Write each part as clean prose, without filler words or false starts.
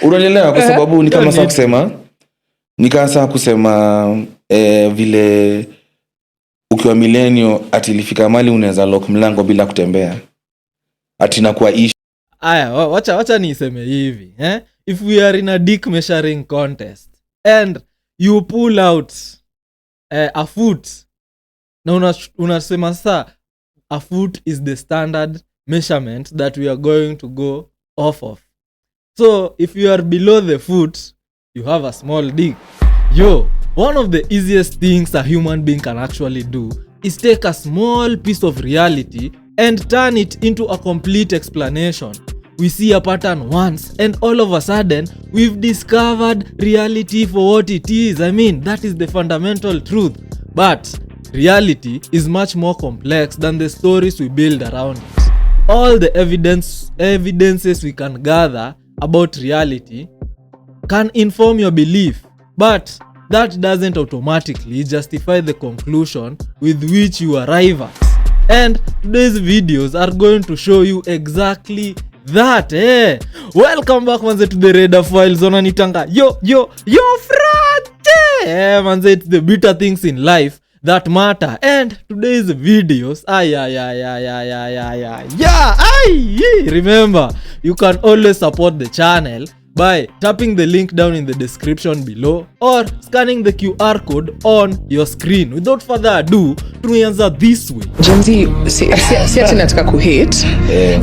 Unaelewa kwa sababu nikaanza kusema vile ukiwa millennial ati ilifika mali unaweza lock mlango bila kutembea. Ati inakuwa issue. Aya, wacha niseme hivi, if we are in a dick measuring contest and you pull out a foot, na unasema sasa a foot is the standard measurement that we are going to go off of. So if you are below the foot, you have a small dick. One of the easiest things a human being can actually do is take a small piece of reality and turn it into a complete explanation. We see a pattern once and all of a sudden we've discovered reality for what it is. I mean, that is the fundamental truth. But reality is much more complex than the stories we build around it. All the evidences we can gather about reality can inform your belief, but that doesn't automatically justify the conclusion with which you arrive at. And today's videos are going to show you exactly that. Welcome back manze to the RadaFiles. Onanitanga yo frate. Manze, it's the bitter things in life that matter. And today's videos, remember, you can always support the channel by tapping the link down in the description below or scanning the QR code on your screen. Without further ado, tunaanza this way. Gen Z, si ati nataka kuhate,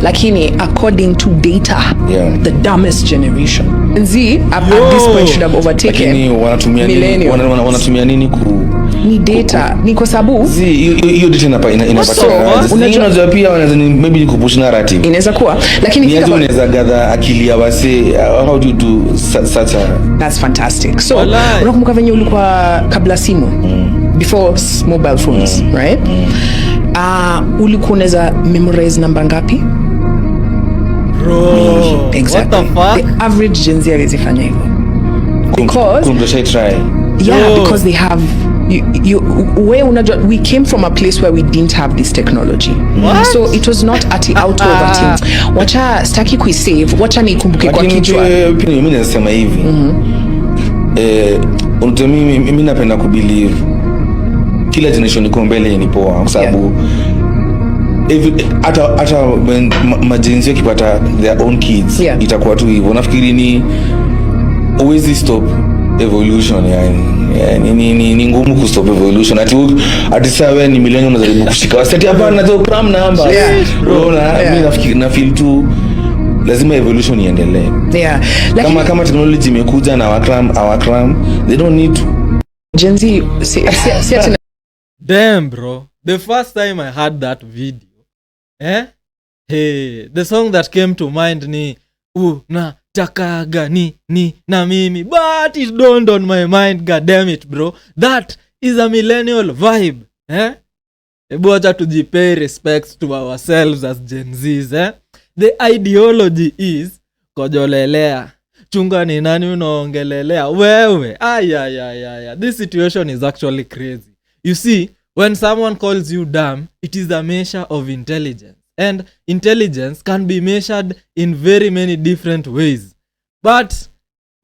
lakini according to data, the dumbest generation. Gen Z at this point should have overtaken. Lakini wanatumia nini ni data, ni kwa sababu hiyo data inapata. Unajua pia wanaweza maybe kupush narrative. Inaweza kuwa, lakini ni unaweza gather akili ya wase. How do you do such a... That's fantastic. So, unakumbuka venye ulikuwa kabla simu? Before mobile phones, right? Ulikuwa unaweza memorize namba ngapi? Bro, exactly. What the fuck? The average Gen Z hawezifanya hivyo. Because they have we came from a place where we didn't have this technology. What? So it was not at the out of team. Wacha staki kuisave, wacha nikumbuke kwa kichwa. Mimi nasema hivi. Mimi napenda kubelieve kila generation iko mbele ni poa kwa sababu hata majenzi wakipata their own kids itakuwa tu hivyo. Nafikiri ni always stop evolution, ni ngumu kustop evolution. Ati sawa ni millennial unajaribu kushika wasati hapa na zo cram number. Mimi nafikiri na feel tu lazima evolution iendelee. Kama technology imekuja na our cram they don't need to. Gen Z damn bro, the first time I heard that video, the song that came to mind ni na takaga ni na mimi, but it dawned on my mind, god damn it bro, that is a millennial vibe. Ebu acha tujipay respects to ourselves as Gen Zs. The ideology is kojolelea chunga ni nani unaongelelea wewe. This situation is actually crazy. You see, when someone calls you dumb, it is a measure of intelligence. And intelligence can be measured in very many different ways. But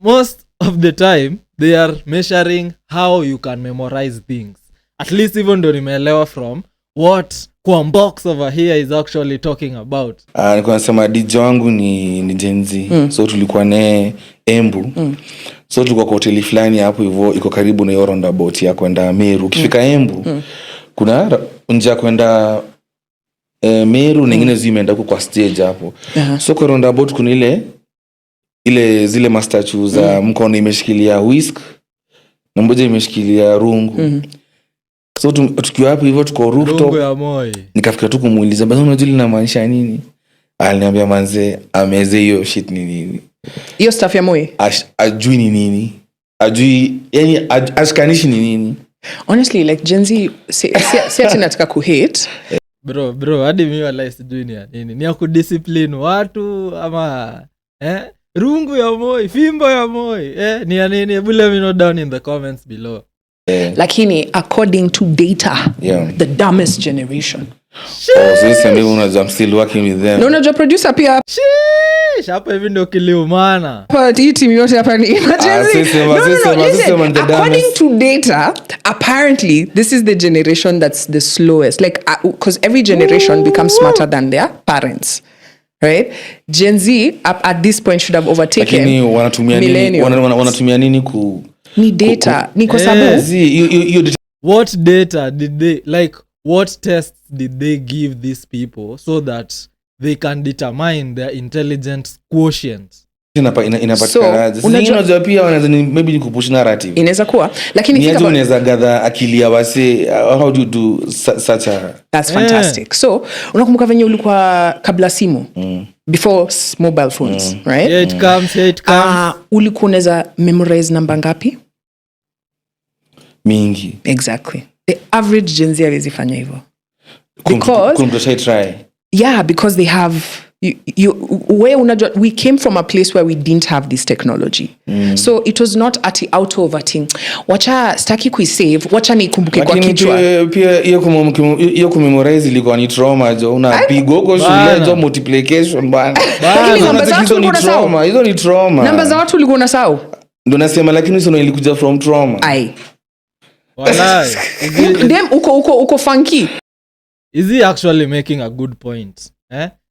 most of the time, they are measuring how you can memorize things. At least even though nimeelewa from what Kwambox over here is actually talking about. Nilikuwa nasema DJ wangu ni Gen Z. So tulikuwa naye Embu. So tulikuwa kwa hoteli fulani hapo hivyo iko karibu na hiyo roundabout ya kwenda Meru. Ukifika Embu, kuna njia kwenda Meru nyingine zimeenda kwa stage hapo. So kwa roundabout kuna ile zile master za mkono imeshikilia whisk na mmoja imeshikilia rungu. So tukiwa hapo hivyo tuko rooftop. Nikafikiria tu kumuuliza basi unajua linamaanisha nini? Aliniambia manze ameze hiyo shit ni nini. Hiyo stuff ya moyo. Ajui ni nini? Ajui yani askanishi ni nini? Honestly like Gen Z si ati nataka kuhate. Bro, hadi mimi wala sijui ni nini. Ni ya kudiscipline watu ama rungu ya moyo, fimbo ya moyo. Ni ya nini? Let me know down in the comments below. Lakini according to data, the dumbest generation. So sasa mimi I'm still working with them. No, unajua producer pia hapa hivi ndio kiliumana. But hii team yote hapa ni according to data, apparently this is the generation that's the slowest. Like, because every generation becomes smarter than their parents. Right? Gen Z at this point should have overtaken. Lakini wanatumia nini ni data. Ni kwa sababu what data did they, like, what tests did they give these people so that they can determine their intelligence quotient? Inapatikana. Unajua pia wanaweza maybe ni kupush narrative. Inaweza kuwa, lakini ni aje unaweza gather akili ya wase, how do you do such a... That's fantastic. So unakumbuka venye ulikuwa kabla simu, before mobile phones, right? Here it comes. Ulikuwa unaweza memorize namba ngapi? Mingi. Exactly. The average Gen Z hawezi fanya hivyo. Because they have we came from a place where we didn't have this technology. So it was not out of a thing. Wacha staki kuisave, wacha nikumbuke kwa kichwa. Pia hiyo kumemorize ilikuwa ni trauma jo. Unapigwa huko shule jo, multiplication bana. Lakini namba za watu ulikuwa unasahau. Hizo ni trauma. Namba za watu ulikuwa unasahau. Ndio nasema, lakini hizo ilikuja from trauma. Walai. Dem uko funky. Is he actually making a good point?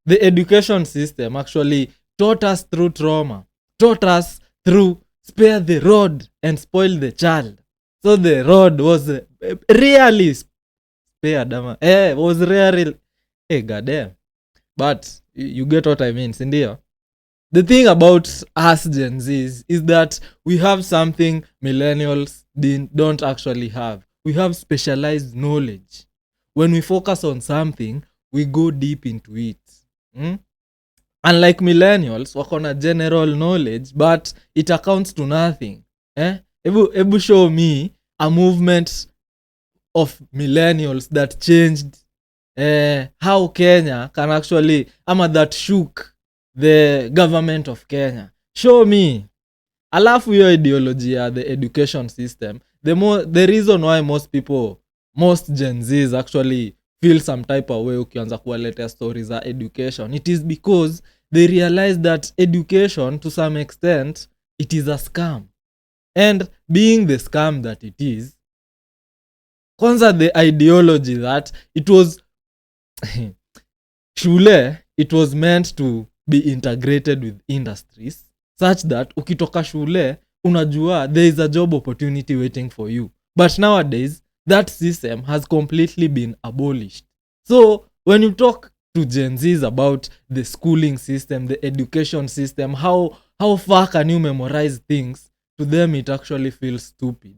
The education system actually taught us through trauma, taught us through spare the rod and spoil the child. So the rod was really spared, was really, goddamn. But you get what I mean, sindio? The thing about us Gen Zs is that we have something millennials don't actually have. We have specialized knowledge. When we focus on something, we go deep into it. Unlike millennials, wako na general knowledge, but it accounts to nothing. Ebu show me a movement of millennials that changed how Kenya can actually, that shook the government of Kenya. Show me. Alafu hiyo ideology ya the education system, the reason why most Gen Zs actually feel some type of way ukianza kuwaletea stories za education, it is because they realize that education to some extent it is a scam, and being the scam that it is, kwanza the ideology that it was shule, it was meant to be integrated with industries such that ukitoka shule unajua there is a job opportunity waiting for you. But nowadays that system has completely been abolished. So when you talk to Gen Zs about the schooling system, the education system, how far can you memorize things, to them it actually feels stupid.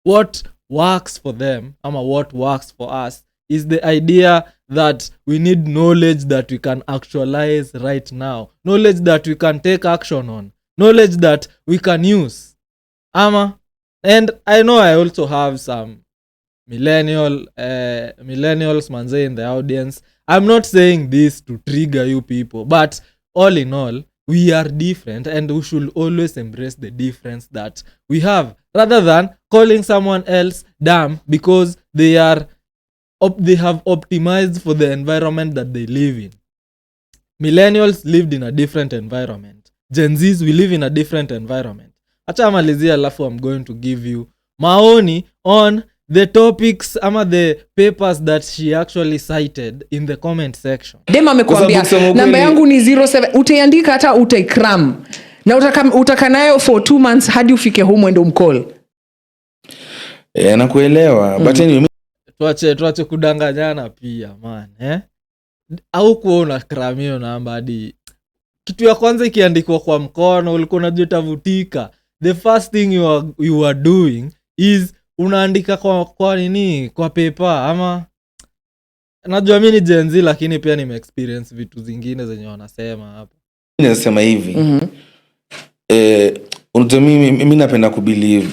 What works for them, what works for us, is the idea that we need knowledge that we can actualize right now, knowledge that we can take action on, knowledge that we can use. And I know I also have some millennials manze in the audience. I'm not saying this to trigger you people, but all in all, we are different, and we should always embrace the difference that we have, rather than calling someone else dumb because they have optimized for the environment that they live in. Millennials lived in a different environment. Gen Zs, we live in a different environment. Acha malizia, alafu I'm going to give you maoni on the topics the papers that she actually cited in the comment section. Dema amekwambia namba yangu ni 07, utaiandika hata utaikram na utaka nayo for 2 months hadi ufike home and umcall. Nakuelewa, but anyway, tuache kudanganyana pia man, au kuona kramio namba hadi kitu ya kwanza ikiandikwa kwa mkono ulikuwa unajua utavutika. The first thing you are doing is unaandika kwa nini, kwa paper. Najua mimi ni Gen Z, lakini pia nime experience vitu zingine zenye wanasema hapa. Ninasema hivi, unajua mimi napenda kubelieve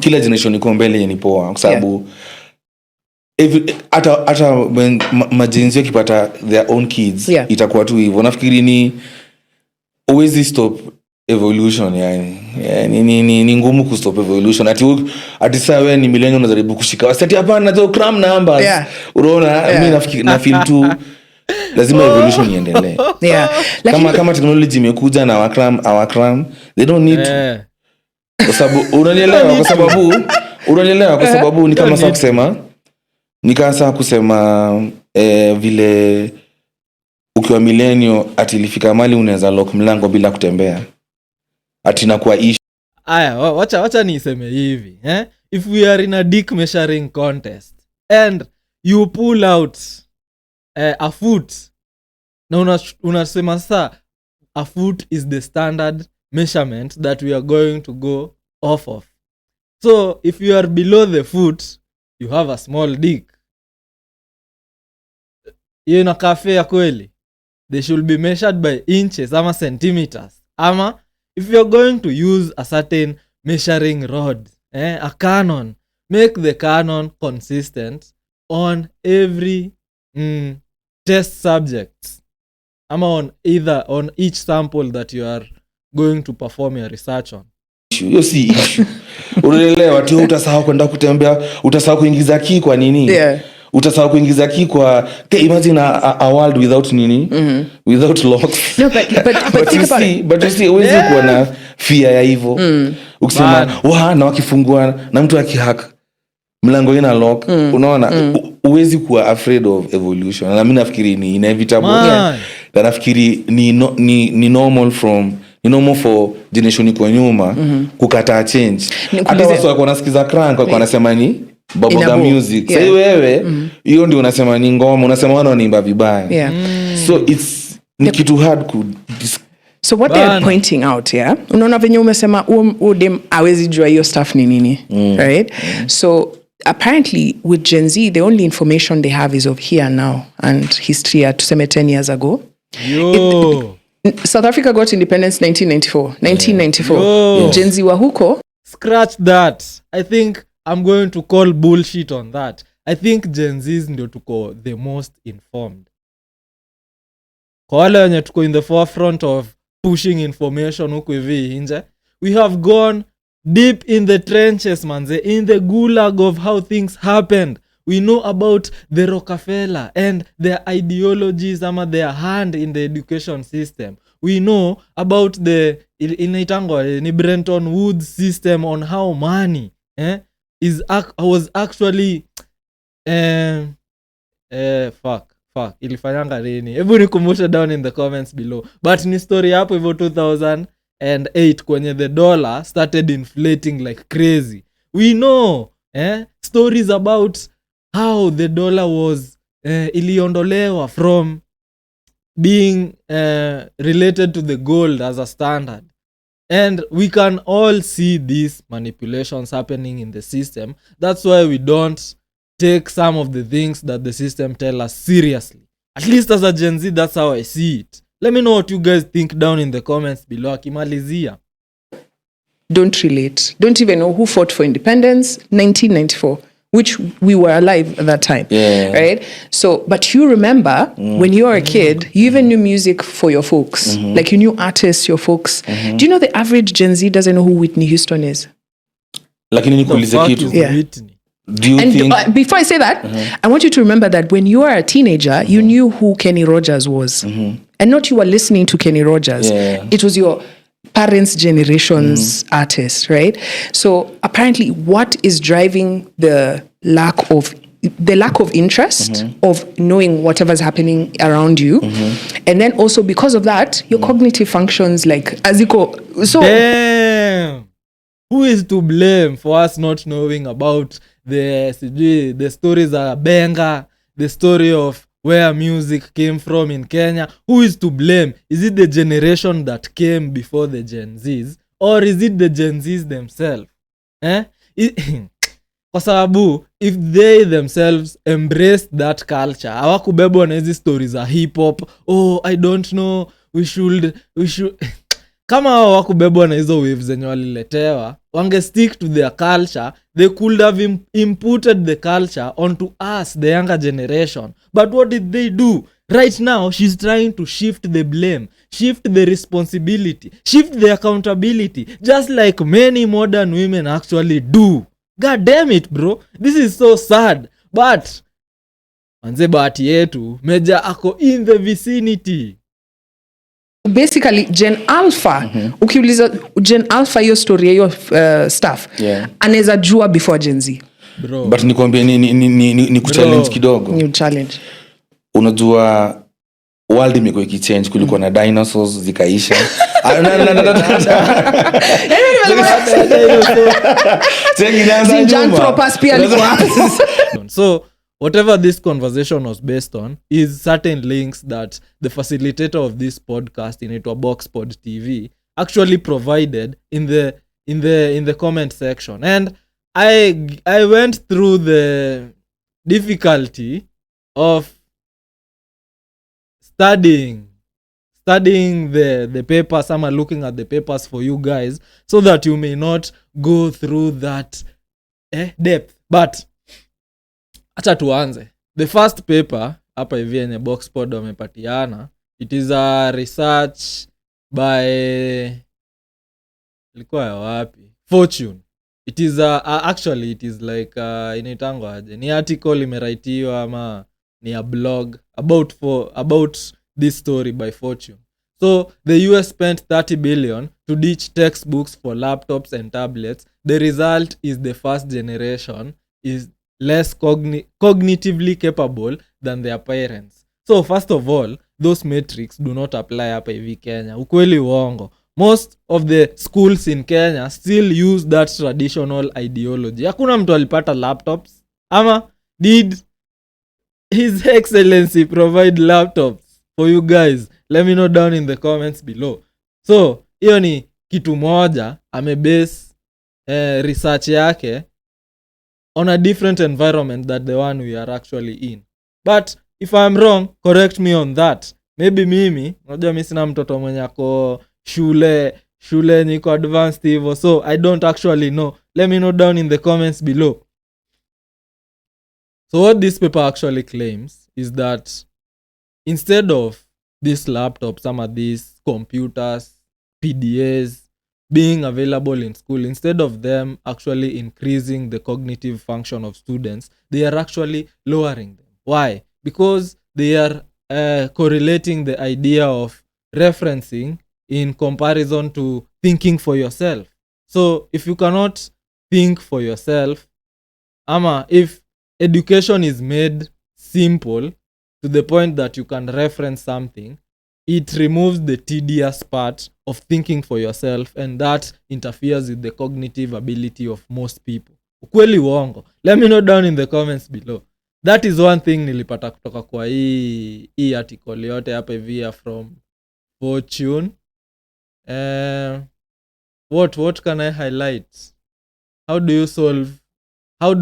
kila generation iko mbele yenye ni poa, kwa sababu hata when majenzi wakipata their own kids, itakuwa tu hivyo. Nafikiri ni always stop evolution yani. Ni ngumu kustop evolution. Ati saa wewe ni millennial unajaribu kushika. Sasa hapana hizo cram numbers. Yeah. Unaona mimi nafikiri na feel tu lazima evolution iendelee. Kama technology imekuja na our cram they don't need to. Kwa sababu unanielewa kwa sababu ni kama sasa kusema vile ukiwa millennial ati ilifika mali unaweza lock mlango bila kutembea ati nakuwa issue. Aya, wacha niseme hivi if we are in a dick measuring contest and you pull out a foot na unasema sasa a foot is the standard measurement that we are going to go off of. So if you are below the foot you have a small dick. Hiyo inakaa fair kweli? They should be measured by inches ama centimeters. Ama if you're going to use a certain measuring rod, a canon, make the canon consistent on every test subject. Ama on each sample that you are going to perform your research on. Hiyo si issue. Unaelewa tu utasahau kwenda kutembea, utasahau kuingiza key kwa nini? Yeah. Utasahau kuingiza key kwa imagine a world without nini? Without locks. No, but you see uwezi kuwa na fear ya hivyo. Ukisema na wakifungua na mtu akihack mlango ina lock, unaona uwezi kuwa afraid of evolution. Na mimi nafikiri ni inevitable. Na nafikiri ni normal for generation kwa nyuma kukataa change. Hata watu wako wanasikiza crank kwa wanasema ni bubblegum music. Sasa wewe hiyo ndio unasema ni ngoma, unasema wanaimba vibaya. So it's ni kitu hard So what they are pointing out here, unaona venye umesema udem hawezi jua hiyo stuff ni nini, right? So apparently with Gen Z the only information they have is of here now and history ya tuseme 10 years ago. South Africa got independence 1994. Gen Z wa huko. Scratch that. I think I'm going to call bullshit on that. I think Gen Zs ndio tuko the most informed. Kwa wale wenye tuko in the forefront of pushing information huku hivi nje, we have gone deep in the trenches, manze, in the gulag of how things happened. We know about the Rockefeller and their ideologies ama their hand in the education system. We know about the ni Bretton Woods system on how money was actually fuck ilifanyanga nini. Hebu nikumbushe down in the comments below. But ni story hapo hivyo 2008 kwenye the dollar started inflating like crazy. We know stories about how the dollar was iliondolewa from being related to the gold as a standard. And we can all see these manipulations happening in the system. That's why we don't take some of the things that the system tell us seriously. At least as a Gen Z, that's how I see it. Let me know what you guys think down in the comments below. Akimalizia. Don't relate. Don't even know who fought for independence. 1994. Which we were alive at that time, right? So, but you remember when you were a kid, you even knew music for your folks. Like you knew artists, your folks. Do you know the average Gen Z doesn't know who Whitney Houston is? Lakini nikuulize kitu. Do you think... before I say that, I want you to remember that when you were a teenager, you knew who Kenny Rogers was. And not you were listening to Kenny Rogers. It was your parents' generation's artist, right? So apparently what is driving the lack of interest of knowing whatever's happening around you, and then also because of that your cognitive functions like aziko. So damn, who is to blame for us not knowing about the stories of Benga, the story of where music came from in Kenya? Who is to blame? Is it the generation that came before the Gen Zs, or is it the Gen Zs themselves? Kwa sababu if they themselves embraced that culture, hawakubebwa na hizi stories za hip hop, I don't know, we should kama hawakubebwa na hizo waves zenye waliletewa, wange stick to their culture, they could have imputed the culture onto us, the younger generation. But what did they do? right now she's trying to shift the blame, shift the responsibility, shift the accountability, just like many modern women actually do. God damn it, bro, this is so sad. But manze, bahati yetu Meja ako in the vicinity. Basically Gen Alpha, ukiuliza Gen Alpha hiyo story hiyo stuff, anaweza jua before Gen Z, bro. But nikwambie ni kuchallenge kidogo. New challenge. Unajua world imekuwa ikichange, kulikuwa na dinosaurs zikaisha. So whatever this conversation was based on is certain links that the facilitator of this podcast inaitwa Boxpod TV actually provided in the comment section, and I went through the difficulty of studying the papers. I'm looking at the papers for you guys so that you may not go through that depth. But acha tuanze. The first paper hapa hivi yenye Boxpod wamepatiana, it is a research by ilikuwa ya wapi, Fortune. It is actually it is like inaitangwa aje, ni article imeraitiwa ama ni a blog about this story by Fortune. So the US spent 30 billion to ditch textbooks for laptops and tablets. The result is the first generation is less cognitively capable than their parents. So first of all, those metrics do not apply hapa hivi Kenya. Ukweli uongo. Most of the schools in Kenya still use that traditional ideology. Hakuna mtu alipata laptops. Ama did His Excellency provide laptops for you guys? Let me know down in the comments below. So hiyo ni kitu moja amebase research yake on a different environment than the one we are actually in. But if I'm wrong, correct me on that. Maybe mimi, unajua mimi sina mtoto mwenye ako shule niko advanced hivyo, so I don't actually know. Let me know down in the comments below. So what this paper actually claims is that instead of these laptops, some of these computers, PDAs being available in school, instead of them actually increasing the cognitive function of students, they are actually lowering them. Why? Because they are correlating the idea of referencing in comparison to thinking for yourself. So if you cannot think for yourself, if education is made simple to the point that you can reference something, it removes the tedious part of thinking for yourself, and that interferes with the cognitive ability of most people. Ukweli uongo? Let me know down in the comments below. That is one thing nilipata kutoka kwa hii article yote hapa hivi from Fortune. What can I highlight? How do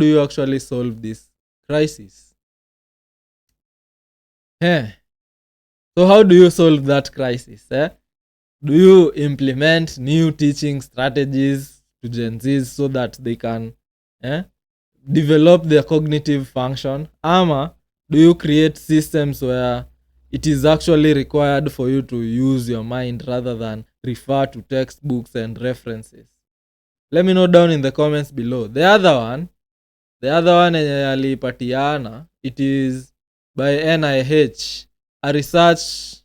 you actually solve this crisis? So how do you solve that crisis? Do you implement new teaching strategies to Gen Zs so that they can develop their cognitive function? Ama do you create systems where it is actually required for you to use your mind rather than refer to textbooks and references? Let me know down in the comments below. The other one alipatiana, it is by NIH, a research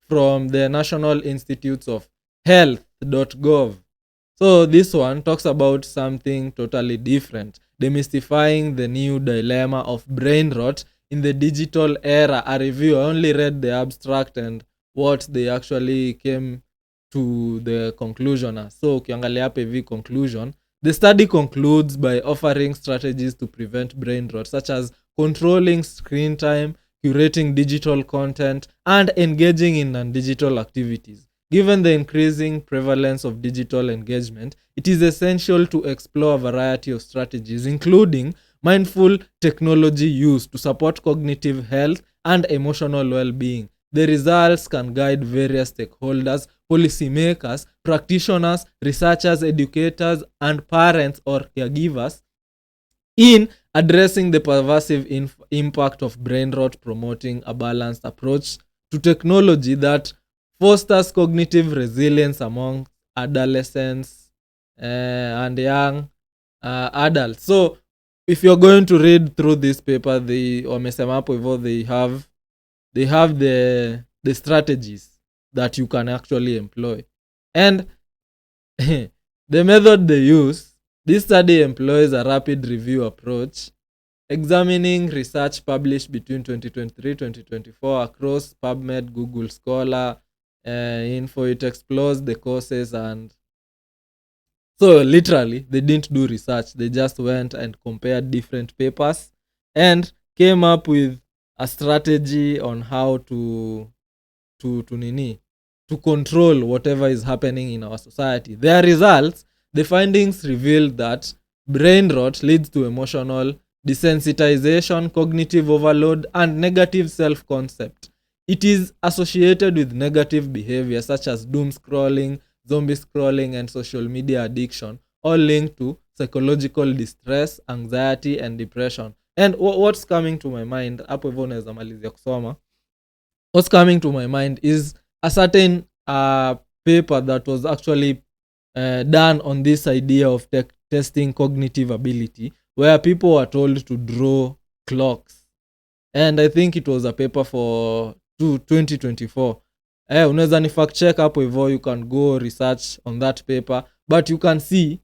from the National Institutes of Health.gov. So this one talks about something totally different, demystifying the new dilemma of brain rot in the digital era. A review, I only read the abstract and what they actually came to the conclusion. So ukiangalia hapa hivi conclusion, the study concludes by offering strategies to prevent brain rot, such as controlling screen time, curating digital content, and engaging in non-digital activities. Given the increasing prevalence of digital engagement, it is essential to explore a variety of strategies, including mindful technology use to support cognitive health and emotional well-being. The results can guide various stakeholders, policymakers, practitioners, researchers, educators, and parents or caregivers in addressing the pervasive impact of brain rot, promoting a balanced approach to technology that fosters cognitive resilience among adolescents and young adults. So if you're going to read through this paper, wamesema hapo hivyo they have the strategies that you can actually employ. And the method they use, this study employs a rapid review approach, examining research published between 2023-2024 across PubMed, Google Scholar, Info. It explores the causes, and so literally they didn't do research. They just went and compared different papers and came up with a strategy on how to control whatever is happening in our society. Their results, the findings revealed that brain rot leads to emotional desensitization, cognitive overload, and negative self-concept. It is associated with negative behavior such as doom scrolling, zombie scrolling, and social media addiction, all linked to psychological distress, anxiety, and depression. And what's coming to my mind, hapo hivyo naweza malizia kusoma, what's coming to my mind is a certain paper that was actually done on this idea of testing cognitive ability, where people were told to draw clocks. And I think it was a paper for 2024. Unaweza ni fact check hapo hivyo, you can go research on that paper, but you can see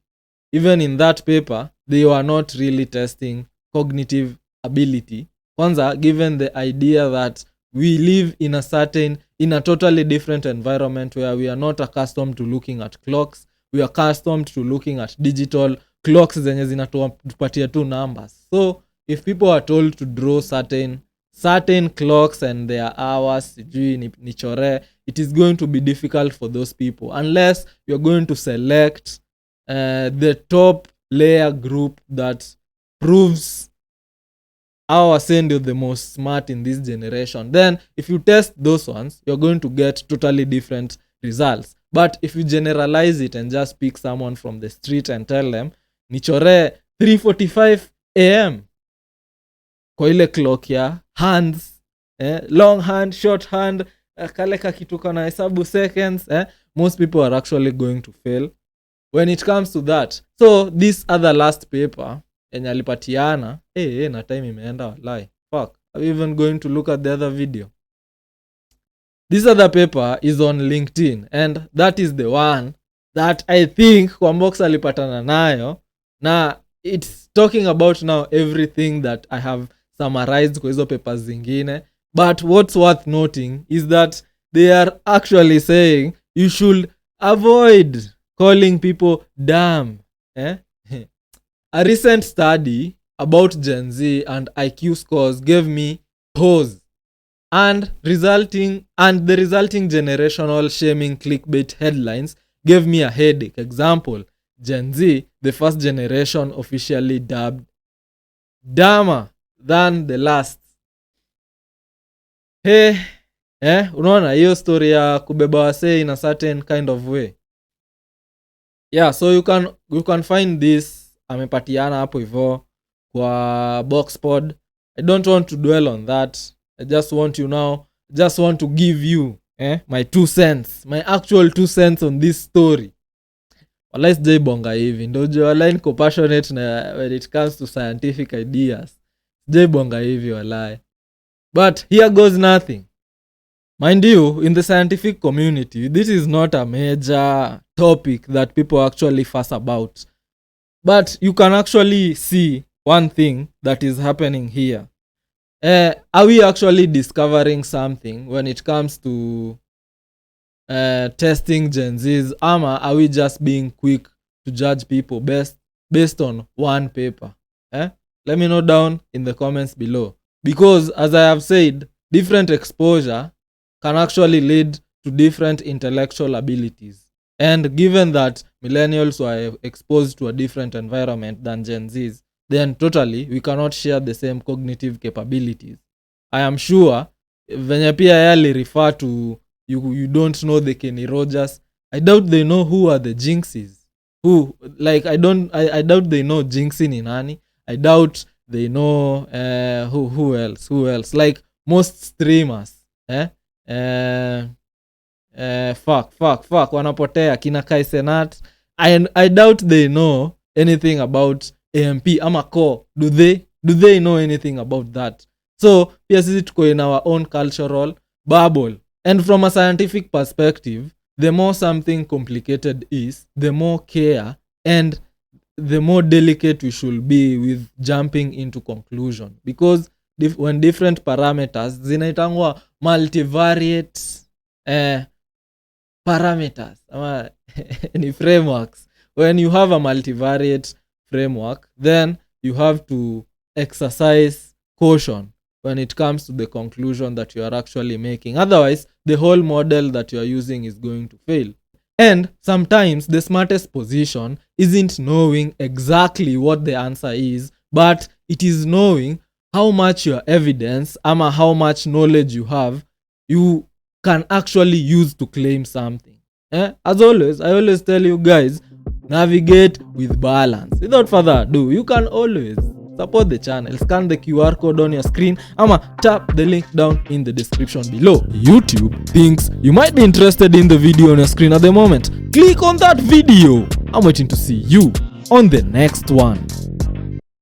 even in that paper they were not really testing cognitive ability. Kwanza, given the idea that we live in a totally different environment where we are not accustomed to looking at clocks. We are accustomed to looking at digital clocks zenye zinatupatia tu numbers. So if people are told to draw certain clocks and their hours, sijui nichore, it is going to be difficult for those people unless you're going to select the top layer group that proves our send you the most smart in this generation. Then if you test those ones, you're going to get totally different results. But if you generalize it and just pick someone from the street and tell them nichore 3:45 am kwa ile clock ya hands, long hand, short hand, kale kakitu kana hesabu seconds, most people are actually going to fail when it comes to that. So this other last paper enye alipatiana, na time imeenda walai. Fuck, are we even going to look at the other video? This other paper is on LinkedIn, and that is the one that I think Kwambox alipatana nayo, na it's talking about now everything that I have summarized kwa hizo papers zingine. But what's worth noting is that they are actually saying you should avoid calling people dumb. A recent study about Gen Z and IQ scores gave me pause, and the resulting generational shaming clickbait headlines gave me a headache. Example, Gen Z, the first generation officially dubbed dumber than the last. Unaona hiyo story ya kubeba wase in a certain kind of way. Yeah, so you can find this amepatiana hapo hivyo kwa Boxpod. I don't want to dwell on that. I just want to give you my 2 cents, my actual 2 cents on this story. Walai sijai bonga hivi, ndio jo walai niko passionate na when it comes to scientific ideas. Sijai bonga hivi walai. But here goes nothing. Mind you, in the scientific community, this is not a major topic that people actually fuss about. But you can actually see one thing that is happening here. Are we actually discovering something when it comes to testing Gen Zs? Ama are we just being quick to judge people based on one paper? Let me know down in the comments below. Because as I have said, different exposure can actually lead to different intellectual abilities. And given that millennials were exposed to a different environment than Gen Zs, then totally we cannot share the same cognitive capabilities. I am sure venye pia yali refer to you don't know the Kenny Rogers. I doubt they know who are the Jinxes. I doubt they know Jinxie ni nani. I doubt they know who else like most streamers fuck wanapotea kina Kai Senat. I doubt they know anything about AMP ama core. Do they know anything about that? So pia sisi tuko in our own cultural bubble, and from a scientific perspective, the more something complicated is, the more care and the more delicate we should be with jumping into conclusion, because when different parameters zinaitangwa multivariate parameters ni frameworks. When you have a multivariate framework, then you have to exercise caution when it comes to the conclusion that you are actually making. Otherwise, the whole model that you are using is going to fail. And sometimes the smartest position isn't knowing exactly what the answer is, but it is knowing how much your evidence ama how much knowledge you have you can actually use to claim something. As always, I always tell you guys, navigate with balance. Without further ado, you can always support the channel. Scan the QR code on your screen ama tap the link down in the description below. YouTube thinks you might be interested in the video on your screen at the moment. Click on that video. I'm waiting to see you on the next one.